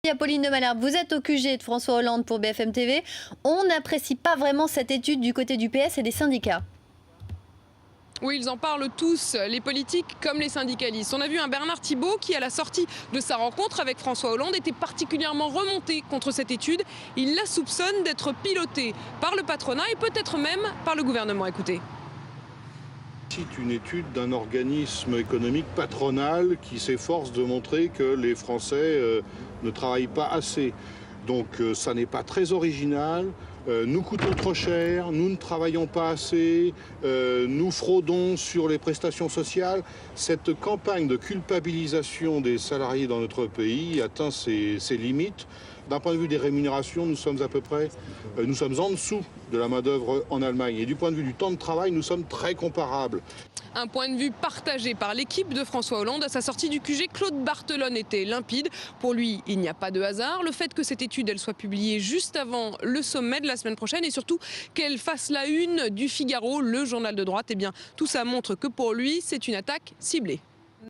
Apolline de Malherbe, vous êtes au QG de François Hollande pour BFM TV. On n'apprécie pas vraiment cette étude du côté du PS et des syndicats. Oui, ils en parlent tous, les politiques comme les syndicalistes. On a vu un Bernard Thibault qui, à la sortie de sa rencontre avec François Hollande, était particulièrement remonté contre cette étude. Il la soupçonne d'être pilotée par le patronat et peut-être même par le gouvernement. Écoutez. C'est une étude d'un organisme économique patronal qui s'efforce de montrer que les Français ne travaillent pas assez. Donc ça n'est pas très original. Nous coûtons trop cher, nous ne travaillons pas assez, nous fraudons sur les prestations sociales. Cette campagne de culpabilisation des salariés dans notre pays atteint ses limites. D'un point de vue des rémunérations, nous sommes nous sommes en dessous de la main-d'œuvre en Allemagne. Et du point de vue du temps de travail, nous sommes très comparables. Un point de vue partagé par l'équipe de François Hollande. À sa sortie du QG, Claude Barthelone était limpide. Pour lui, il n'y a pas de hasard. Le fait que cette étude elle soit publiée juste avant le sommet de la semaine prochaine et surtout qu'elle fasse la une du Figaro, le journal de droite, eh bien, tout ça montre que pour lui, c'est une attaque ciblée.